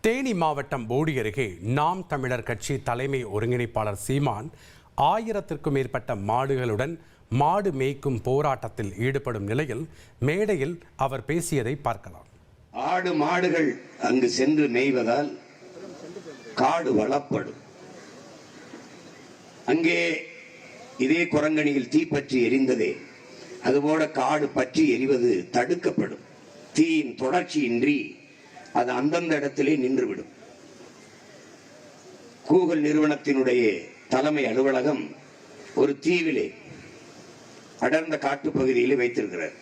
தேனி மாவட்டம் போடி அருகே நாம் தமிழர் கட்சி தலைமை ஒருங்கிணைப்பாளர் சீமான் 1000க்கும் மேற்பட்ட மாடுகளுடன் மாடு மேய்க்கும் போராட்டத்தில் ஈடுபடும் நிலையில் மேடையில் அவர் பேசியதை பார்க்கலாம். ஆடு மாடுகள் அங்கு சென்று மேய்வதால் காடு வளப்படும். அங்கே இதே குரங்கணியில் தீப்பற்றி எரிந்ததே அதுபோல காடு பற்றி எரிவது தடுக்கப்படும். தீயின் தொடர்ச்சியின்றி அது அந்தந்த இடத்திலே நின்றுவிடும். கூகுள் நிறுவனத்தினுடைய தலைமை அலுவலகம் ஒரு தீவிலே அடர்ந்த காட்டு பகுதியில் வைத்திருக்கிறார்.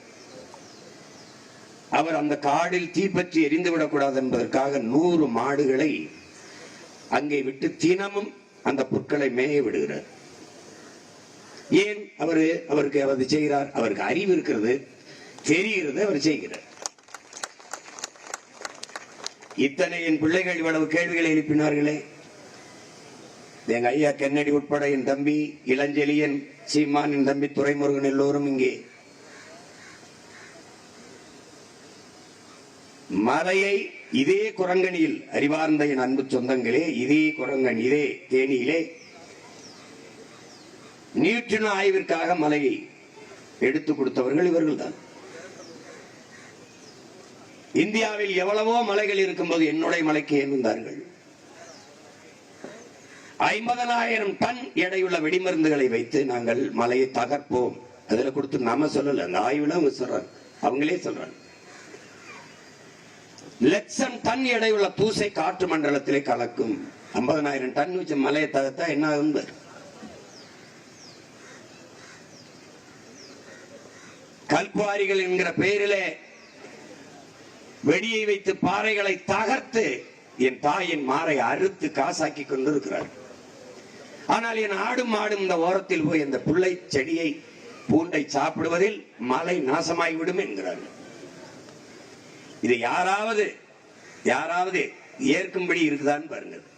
அவர் அந்த காடில் தீப்பற்றி எரிந்துவிடக்கூடாது என்பதற்காக 100 மாடுகளை அங்கே விட்டு தினமும் அந்த புற்களை மேய விடுகிறார். ஏன் அவருக்கு அவர் செய்கிறார்? அவருக்கு அறிவு இருக்கிறது, தெரிகிறது, அவர் செய்கிறார். இத்தனை என் பிள்ளைகள் இவ்வளவு கேள்விகளை எழுப்பினார்களே. எங்க ஐயா கென்னடி உட்பட என் தம்பி இளஞ்செழியன், சீமான், என் தம்பி துரைமுருகன் எல்லோரும் இங்கே மலையை இதே குரங்கணியில் அறிவார்ந்த என் அன்பு சொந்தங்களே, இதே குரங்கணி, இதே தேனியிலே நியூட்ரினோ ஆய்விற்காக மலையை எடுத்து கொடுத்தவர்கள் இவர்கள் தான். இந்தியாவில் எவ்வளவோ மலைகள் இருக்கும்போது என்னுடைய மலைக்கு ஏன் வந்தார்கள்? 50,000 டன் எடையுள்ள வெடிமருந்துகளை வைத்து நாங்கள் மலையை தகர்ப்போம். அதுல கொடுத்து நாம சொல்லல, அந்த ஆய்வுல அவங்க சொல்றாங்க, அவங்களே சொல்றாங்க. 1,00,000 டன் எடையுள்ள தூசை காற்று மண்டலத்திலே கலக்கும். 50,000 டன் வச்சு மலையை தகர்த்தா என்ன ஆகும்? கல்குவாரிகள் என்கிற பெயரிலே வெடியை வைத்து பாறைகளை தகர்த்து என் தாயின் மாறை அறுத்து காசாக்கி கொண்டிருக்கிறார். ஆனால் என் ஆடும் மாடும் இந்த ஓரத்தில் போய் இந்த புள்ளை செடியை பூண்டை சாப்பிடுவதில் மலை நாசமாகிவிடும் என்கிறார்கள். இது யாராவது ஏற்கும்படி இருக்குதான்னு பாருங்க.